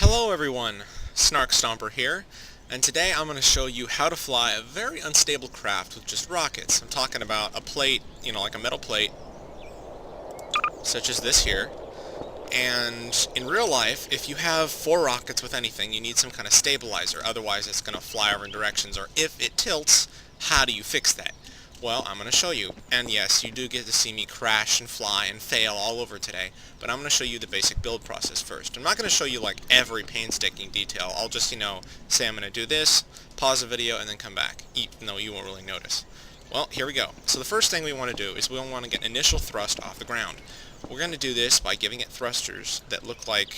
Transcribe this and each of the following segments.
Hello everyone, Snark Stomper here, and today I'm going to show you how to fly a very unstable craft with just rockets. I'm talking about a plate, like a metal plate, such as this here, and in real life, if you have 4 rockets with anything, you need some kind of stabilizer, otherwise it's going to fly over in directions, or if it tilts, how do you fix that? Well, I'm going to show you, and yes, you do get to see me crash and fly and fail all over today, but I'm going to show you the basic build process first. I'm not going to show you like every painstaking detail. I'll just, say I'm going to do this, pause the video, and then come back, even though you won't really notice. Well, here we go. So the first thing we want to do is we want to get initial thrust off the ground. We're going to do this by giving it thrusters that look like,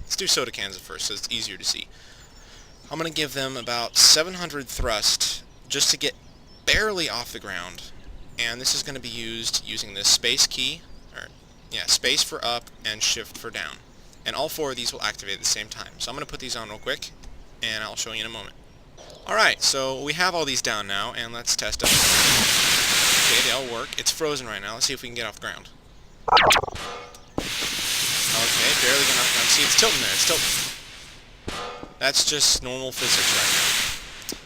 let's do soda cans at first so it's easier to see. I'm going to give them about 700 thrust just to get barely off the ground, and this is going to be used using this space key, space for up and shift for down. And all 4 of these will activate at the same time. So I'm going to put these on real quick, and I'll show you in a moment. Alright, so we have all these down now, and let's test them. Okay, they all work. It's frozen right now. Let's see if we can get off the ground. Okay, barely getting off the ground. See, it's tilting there. It's tilting. That's just normal physics right now.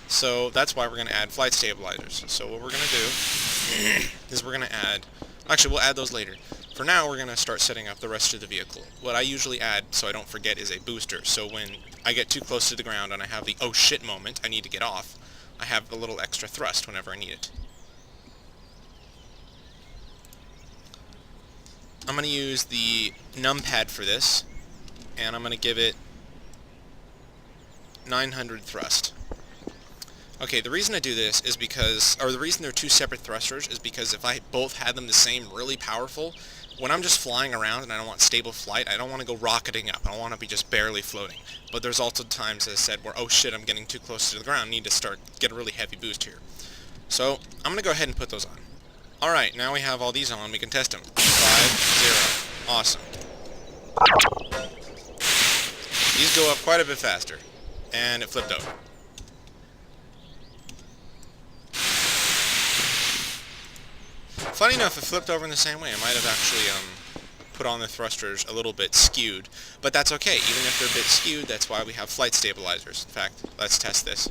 So that's why we're going to add flight stabilizers. So what we're going to do is we're going to add... Actually, we'll add those later. For now, we're going to start setting up the rest of the vehicle. What I usually add, so I don't forget, is a booster. So when I get too close to the ground and I have the oh shit moment, I need to get off, I have a little extra thrust whenever I need it. I'm going to use the numpad for this, and I'm going to give it 900 thrust. Okay, the reason I do this is because, or the reason they're 2 separate thrusters is because if I both had them the same, really powerful, when I'm just flying around and I don't want stable flight, I don't want to go rocketing up. I want to be just barely floating. But there's also times, as I said, where, oh shit, I'm getting too close to the ground, need to get a really heavy boost here. So, I'm going to go ahead and put those on. Alright, now we have all these on, we can test them. 5, 0. Awesome. These go up quite a bit faster. And it flipped over. Funny enough, it flipped over in the same way. I might have actually put on the thrusters a little bit skewed. But that's okay. Even if they're a bit skewed, that's why we have flight stabilizers. In fact, let's test this.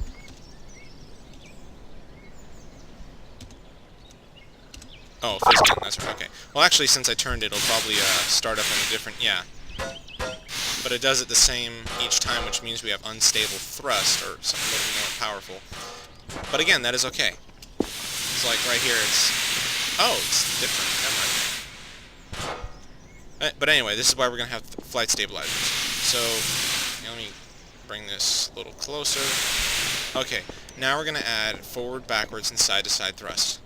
Oh, fisting, that's right, okay. Well, actually, since I turned it, it'll probably start up in a different, yeah. But it does it the same each time, which means we have unstable thrust, or something a little more powerful. But again, that is okay. It's like right here, oh, it's different, never mind. But anyway, this is why we're going to have flight stabilizers. So, let me bring this a little closer. Okay, now we're going to add forward, backwards, and side-to-side thrust.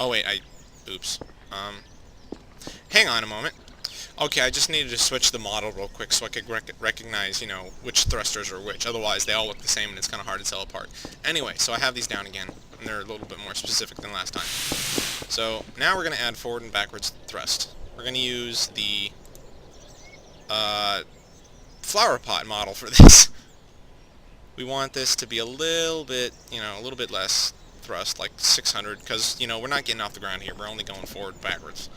Oh wait, oops. Hang on a moment. Okay, I just needed to switch the model real quick so I could recognize, which thrusters are which. Otherwise, they all look the same and it's kind of hard to tell apart. Anyway, so I have these down again, and they're a little bit more specific than last time. So, now we're going to add forward and backwards thrust. We're going to use the flower pot model for this. We want this to be a little bit, a little bit less thrust, like 600, because, we're not getting off the ground here. We're only going forward and backwards.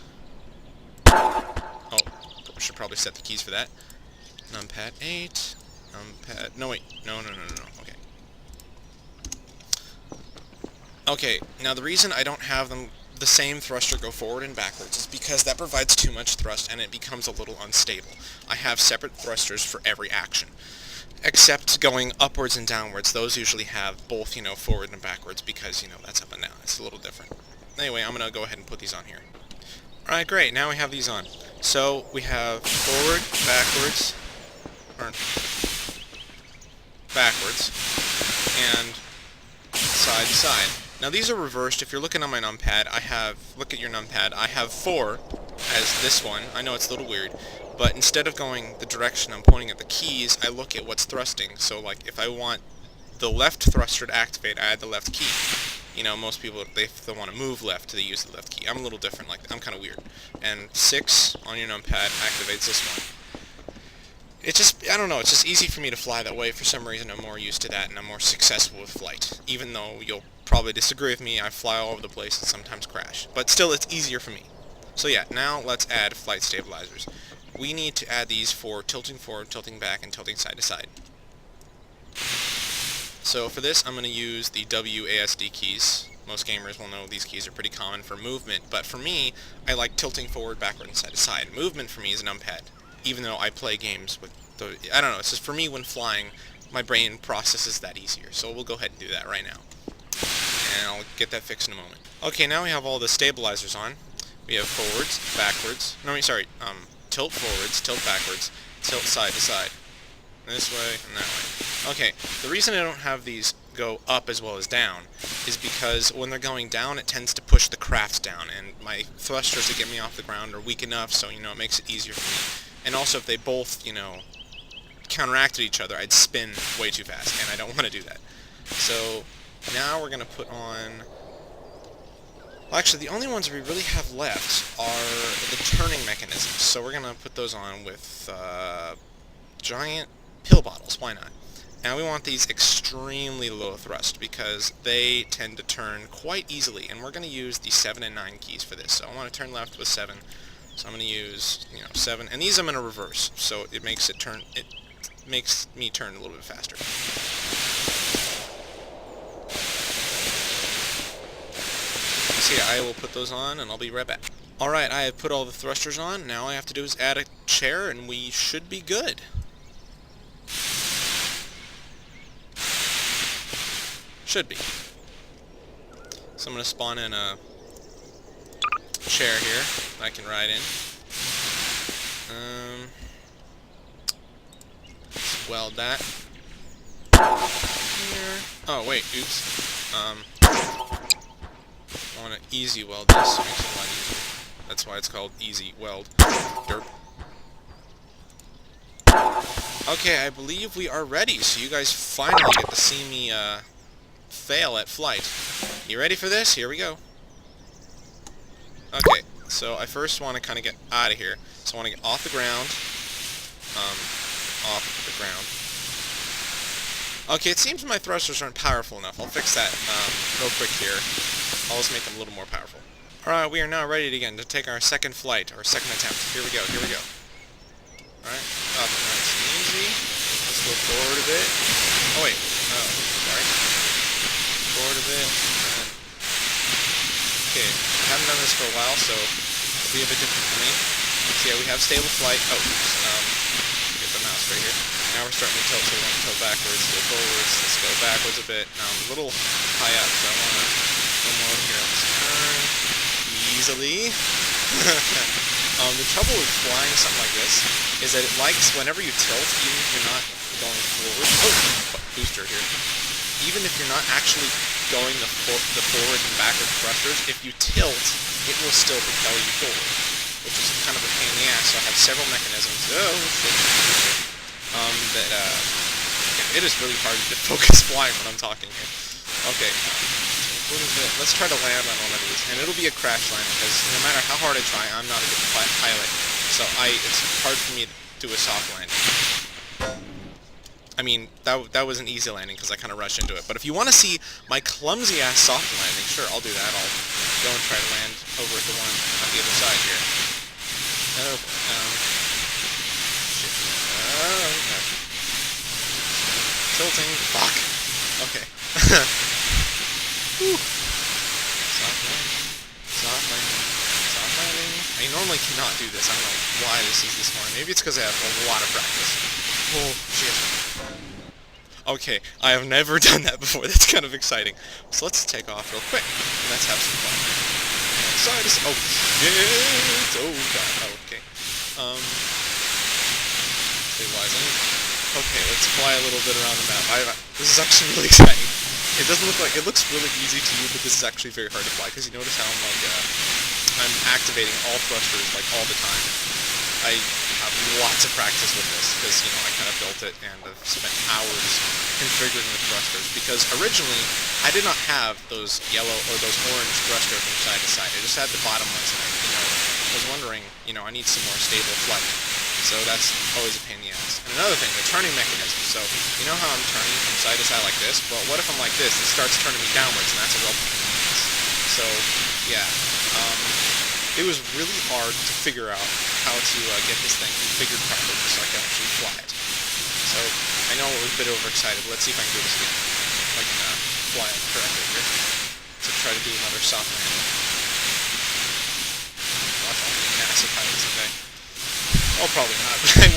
Oh, I should probably set the keys for that. Numpad 8. Numpad... No, wait. No. Okay. Okay, now the reason I don't have them the same thruster go forward and backwards is because that provides too much thrust and it becomes a little unstable. I have separate thrusters for every action. Except going upwards and downwards, those usually have both, forward and backwards because, that's up and down. It's a little different. Anyway, I'm going to go ahead and put these on here. Alright, great. Now we have these on. So, we have forward, backwards, or backwards, and side to side. Now these are reversed. If you're looking on my numpad, look at your numpad, I have 4 as this one. I know it's a little weird, but instead of going the direction I'm pointing at the keys, I look at what's thrusting. So, like, if I want the left thruster to activate, I add the left key. Most people, if they want to move left, they use the left key. I'm a little different, I'm kind of weird. And 6 on your numpad activates this one. It's just, I don't know, it's just easy for me to fly that way. For some reason, I'm more used to that, and I'm more successful with flight. Even though you'll probably disagree with me, I fly all over the place and sometimes crash. But still, it's easier for me. So yeah, now let's add flight stabilizers. we need to add these for tilting forward, tilting back, and tilting side to side. So for this, I'm going to use the WASD keys. Most gamers will know these keys are pretty common for movement, but for me, I like tilting forward, backward, and side to side. Movement for me is a numpad, even though I play games with the... I don't know, it's just for me when flying, my brain processes that easier. So we'll go ahead and do that right now. And I'll get that fixed in a moment. Okay, now we have all the stabilizers on. We have forwards, backwards, tilt forwards, tilt backwards, tilt side to side. This way and that way. Okay, the reason I don't have these go up as well as down is because when they're going down, it tends to push the craft down, and my thrusters to get me off the ground are weak enough, so, it makes it easier for me. And also, if they both, counteracted each other, I'd spin way too fast, and I don't want to do that. So, now we're going to put on... Well, actually, the only ones we really have left are the turning mechanisms, so we're going to put those on with giant pill bottles. Why not? Now we want these extremely low thrust because they tend to turn quite easily, and we're going to use the 7 and 9 keys for this. So I want to turn left with 7, so I'm going to use 7, and these I'm going to reverse, so it makes it turn. It makes me turn a little bit faster. So yeah, I will put those on, and I'll be right back. All right, I have put all the thrusters on. Now all I have to do is add a chair, and we should be good. Should be. So I'm going to spawn in a chair here that I can ride in. Weld that. Here. Oh, wait, oops. I want to easy weld this. Makes it a lot easier. That's why it's called easy weld. Derp. Okay, I believe we are ready, so you guys finally get to see me, fail at flight. You ready for this? Here we go. Okay, so I first want to kind of get out of here. So I want to get off the ground. Off the ground. Okay, it seems my thrusters aren't powerful enough. I'll fix that real quick here. I'll just make them a little more powerful. Alright, we are now ready again to take our second flight, our second attempt. Here we go, here we go. Alright, up nice and easy. Let's go forward a bit. Oh wait, sorry. Forward a bit. Okay, I haven't done this for a while, so it'll be a bit different for me. So yeah, we have stable flight. Oh, get the mouse right here. Now we're starting to tilt, so we want to tilt backwards, go forwards. Let's go backwards a bit. Now I'm a little high up, so I want to go more over here. Let's turn easily. The trouble with flying something like this is that it likes, whenever you tilt, even if you're not going forward... Oh, booster here. Even if you're not actually going the forward and backward thrusters, if you tilt, it will still propel you forward, which is kind of a pain in the ass. So I have several mechanisms. Oh, shit. It is really hard to focus flying when I'm talking here. Okay. What is it? Let's try to land on one of these, and it'll be a crash landing because no matter how hard I try, I'm not a good pilot. So it's hard for me to do a soft landing. I mean, that was an easy landing because I kind of rushed into it. But if you want to see my clumsy-ass soft landing, sure, I'll do that. I'll go and try to land over at the one on the other side here. Oh, shit. Okay. Tilting. Fuck. Okay. Whew. Soft landing. Soft landing. Soft landing. I normally cannot do this. I don't know why this is this morning. Maybe it's because I have a lot of practice. Oh, shit. Okay, I have never done that before. That's kind of exciting. So let's take off real quick. And let's have some fun. And side is... Oh, shit! Oh, God. Oh, okay. Stabilizing. Okay, let's fly a little bit around the map. This is actually really exciting. It doesn't look like... It looks really easy to you, but this is actually very hard to fly. Because you notice how I'm, like, I'm activating all thrusters, like, all the time. I have lots of practice with this because, I kind of built it and I've spent hours configuring the thrusters because originally I did not have those yellow or those orange thrusters from side to side. I just had the bottom ones and I was wondering, I need some more stable flight. So that's always a pain in the ass. And another thing, the turning mechanism. So, you know how I'm turning from side to side like this? Well, what if I'm like this? It starts turning me downwards and that's a real pain in the ass. So, yeah. it was really hard to figure out how to get this thing configured properly so I can actually fly it. So I know it was a bit overexcited. Let's see if I can do this again. If I can fly it correctly here to try to do another soft landing. Watch all the massive pilot someday. Oh, probably not. But I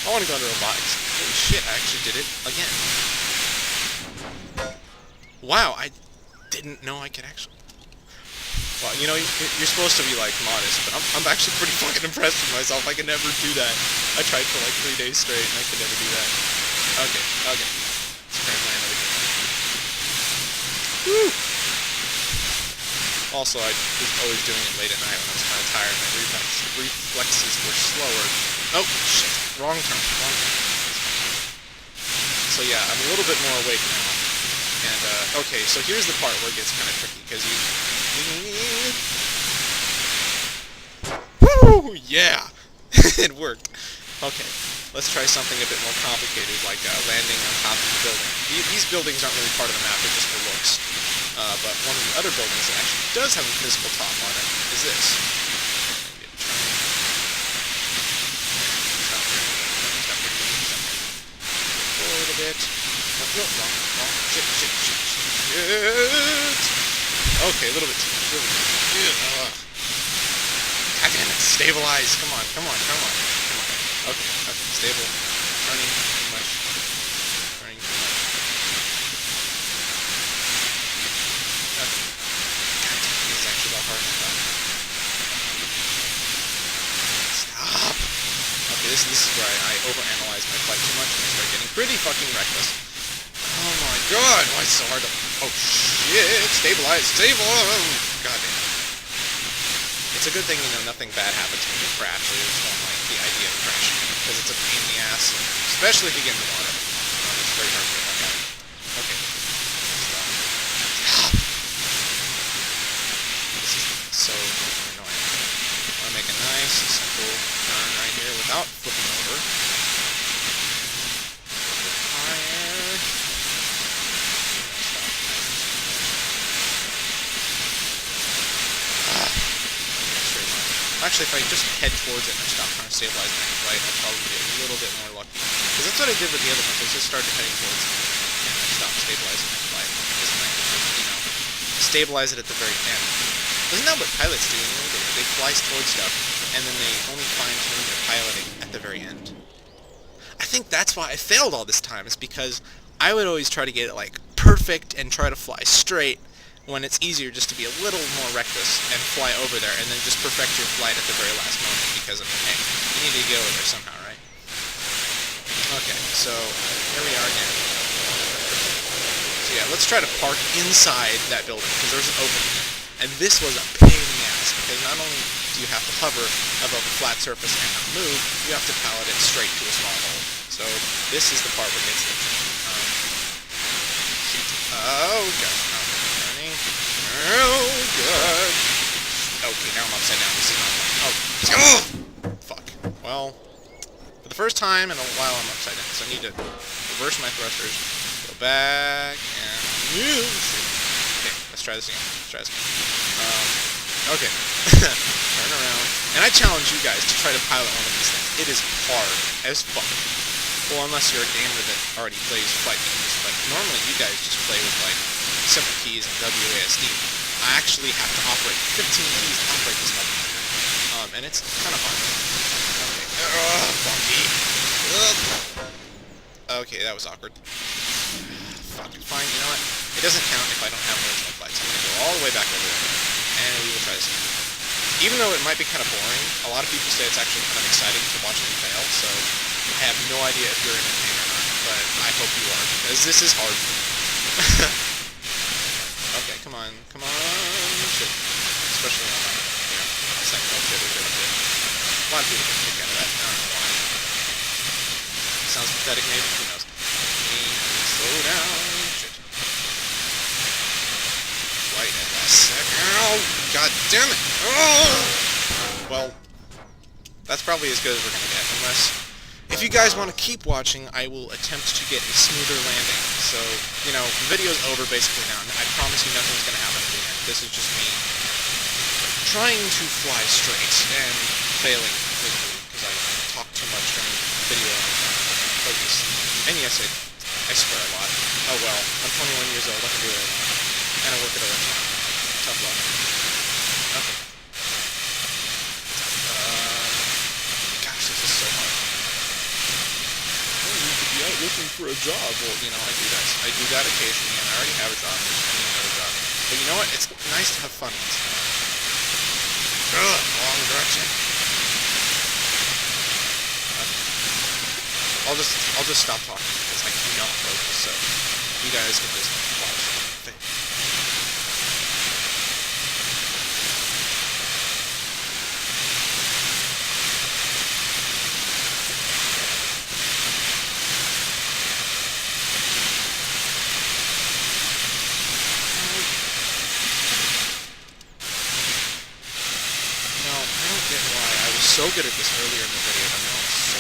wanna go into robotics. Holy shit! I actually did it again. Wow, I didn't know I could actually. Well, you know, you're supposed to be, like, modest, but I'm actually pretty fucking impressed with myself. I could never do that. I tried for, like, 3 days straight, and I could never do that. Okay. Let's try to land it again. Woo! Also, I was always doing it late at night when I was kind of tired. My reflexes were slower. Oh, shit. Wrong turn. So, yeah, I'm a little bit more awake now. And, okay, so here's the part where it gets kind of tricky, because you... Woo! Yeah! It worked. Okay, let's try something a bit more complicated, like landing on top of the building. These buildings aren't really part of the map, they're just for looks. But one of the other buildings that actually does have a physical top on it is this. A little bit. Wrong. Shit. Okay, a little bit too much. God damn it, stabilize. Come on. Okay, stable. Turning too much. Okay. God damn, this is actually about hard enough. Stop! Okay, this is where I overanalyze my flight too much and I start getting pretty fucking reckless. Oh my god, why is it so hard to... Oh shit, stabilize! God damn. It's a good thing, you know, nothing bad happens when you crash. I just don't like the idea of crashing, because it's a pain in the ass, especially if you get in the water. It's very hard to get back out. Okay. Stop. This is so annoying. I want to make a nice, simple turn right here without flipping over. Actually, if I just head towards it and I stop trying to stabilize my flight, I'll probably be a little bit more lucky. Because that's what I did with the other ones. I just started heading towards it and I stopped stabilizing my flight. Because then I could just, you know, stabilize it at the very end. Isn't that what pilots do anyway? They fly towards stuff and then they only fine-tune their piloting at the very end. I think that's why I failed all this time, is because I would always try to get it, like, perfect and try to fly straight, when it's easier just to be a little more reckless and fly over there and then just perfect your flight at the very last moment, because, I mean, hey, you need to get over there somehow, right? Okay, so here we are again. So yeah, let's try to park inside that building, because there's an opening there. And this was a pain in the ass, because not only do you have to hover above a flat surface and not move, you have to pilot it straight to a small hole. So this is the part where it gets oh god. Oh, God. Okay, now I'm upside down. This is not fun. Oh, fuck. Well, for the first time in a while, I'm upside down. So I need to reverse my thrusters, go back, and... Okay, let's try this again. Okay. Turn around. And I challenge you guys to try to pilot one of these things. It is hard as fuck. Well, unless you're a gamer that already plays flight games. But normally, you guys just play with, like, simple keys and WASD. I actually have to operate 15 keys to operate this motherfucker. And it's kind of fun. Okay. Funky. Okay, that was awkward. Fuck. Fine, you know what? It doesn't count if I don't have original flights. I'm gonna go all the way back over there. And we will try this again. Even though it might be kind of boring, a lot of people say it's actually kind of exciting to watch me fail, so I have no idea if you're entertained or not, but I hope you are, because this is hard for me. Okay, come on. Shit. Especially on, you know, second shit. A lot of people get a kick out of that. I don't know why. Sounds pathetic, maybe. Who knows? Slow down. Shit. Right at last second. Oh, god damn it! Oh! Well, that's probably as good as we're gonna get, unless... If you guys want to keep watching, I will attempt to get a smoother landing. So, you know, the video's over basically now. I promise you nothing's going to happen at the end. This is just me trying to fly straight and failing completely because I talk too much during the video and focus. And yes, I swear a lot. Oh well, I'm 21 years old, I can do it. And I work at a restaurant. Tough luck. Okay. Gosh, this is so hard. Oh, you could be out looking for a job. Well, you know, I do that. I do that occasionally, and I already have a job. I'm just finding another job. But you know what? It's nice to have fun once in a while. Ugh, wrong direction. I'll just stop talking because I cannot focus. So you guys can just watch the thing. So good at this earlier in the video, but now I'm so...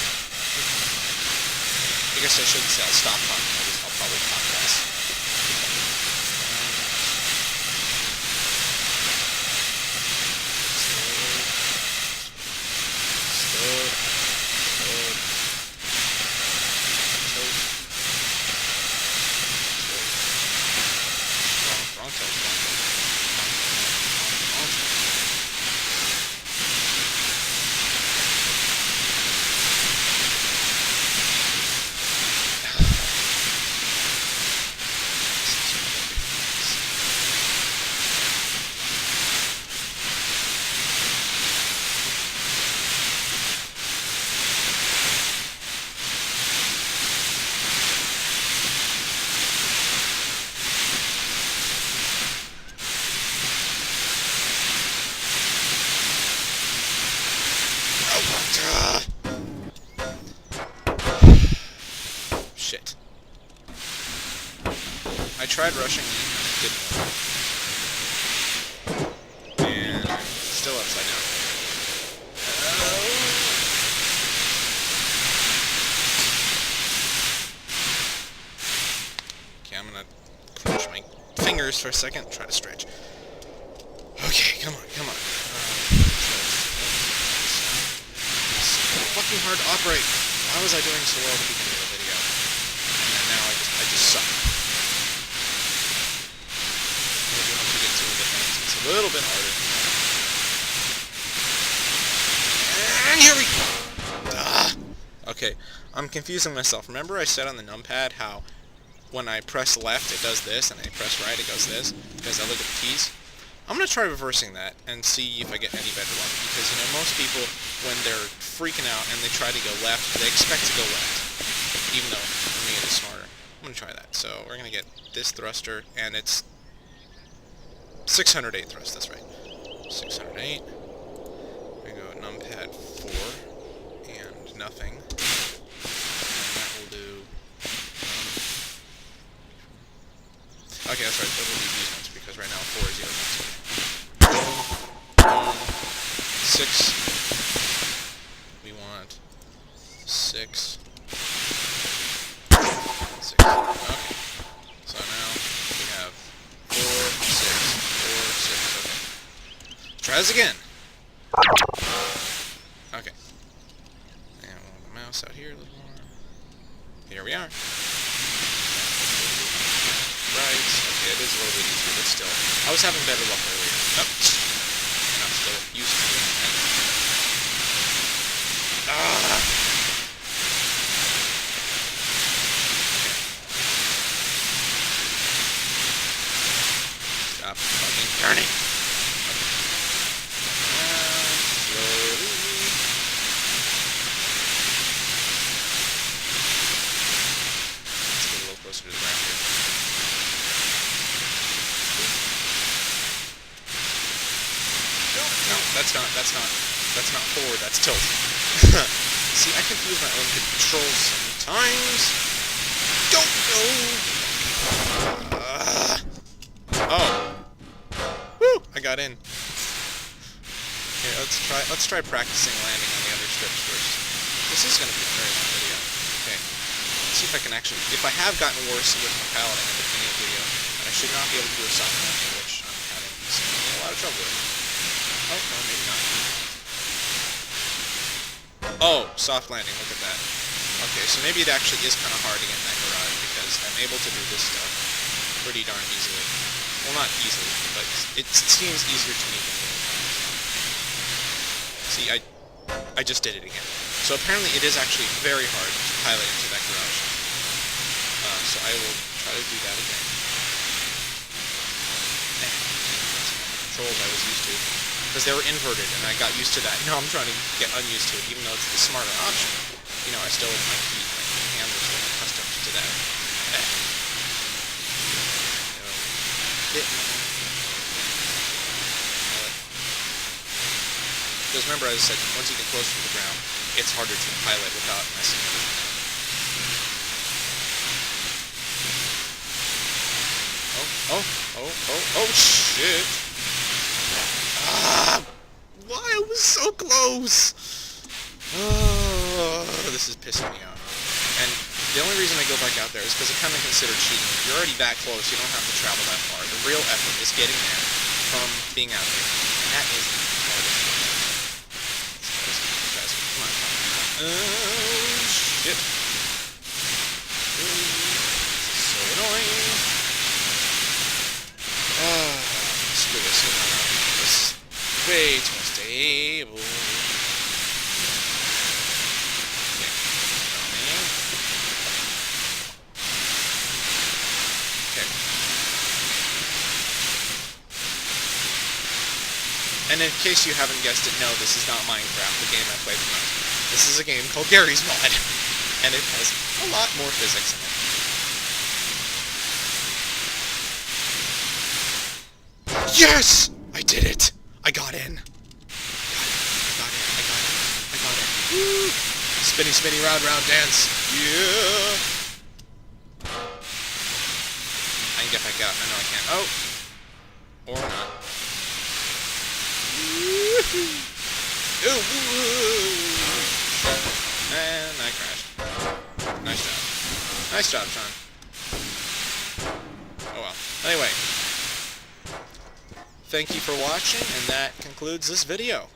I guess I shouldn't say I'll stop talking, I'll probably talk less. Shit. I tried rushing in, and it didn't work. And I'm still upside down. Okay, I'm gonna crunch my fingers for a second, try to stretch. Okay, come on, come on. It's fucking hard to operate. Why was I doing so well at the beginning of the video? And then now I just suck. Maybe once we get to the things, it's a little bit harder. And here we go! Okay, I'm confusing myself. Remember I said on the numpad how when I press left it does this, and I press right it goes this? Because I look at the keys? I'm going to try reversing that and see if I get any better luck. Because, you know, most people, when they're freaking out and they try to go left, they expect to go left. Even though, for me, it is smarter. I'm going to try that. So, we're going to get this thruster, and it's 608 thrust, that's right. 608. We're going to go numpad 4, and nothing. And that will do... okay, that's right, that will be these ones, because right now 4 is the other ones. 6. We want 6. 6. Okay. So now we have 4, 6, 4, 6. Okay. Try this again. Okay. And we'll move the mouse out here a little more. Here we are. Right. Okay, it is a little bit easier, but still. I was having better luck earlier. Oh. And I'm still used to doing that. Stop fucking turning. Slowly. Let's get a little closer to the ground here. No, that's not forward, that's tilt. See, I confuse my own controls sometimes. Don't go! Oh. Woo! I got in. Okay, let's try practicing landing on the other strips first. This is gonna be a very long video. Okay. Let's see if I can actually, if I have gotten worse with my piloting at the beginning of the video, then I should not be able to do a soft landing, which I'm having a lot of trouble with. Oh, no, maybe not. Oh, soft landing, look at that. Okay, so maybe it actually is kind of hard to get in that garage, because I'm able to do this stuff pretty darn easily. Well, not easily, but it seems easier to me than the other times. See, I just did it again. So apparently it is actually very hard to pilot into that garage. So I will try to do that again. Controls I was used to, because they were inverted, and I got used to that. Now I'm trying to get unused to it, even though it's the smarter option. You know, I still, my hands are still accustomed to that. Because remember, as I said, once you get closer to the ground, it's harder to pilot without messing with it. Oh, shit! Ah! Why? I was so close! Oh, this is pissing me off. And the only reason I go back out there is because it's kind of considered cheating. If you're already that close, you don't have to travel that far. The real effort is getting there from being out there. And that is the hardest thing. Come on. Oh, shit. This is so annoying. Screw this. This is way too unstable. And in case you haven't guessed it, no, this is not Minecraft, the game I played the most. This is a game called Garry's Mod, and it has a lot more physics in it. Yes! I did it! I got in. I got in. Woo! Spinny, spinny, round, round dance. Yeah! I can get back out. I know I can. Oh! Or not. Ooh, and I crashed. Nice job. Nice job, Sean. Oh well. Anyway. Thank you for watching, and that concludes this video.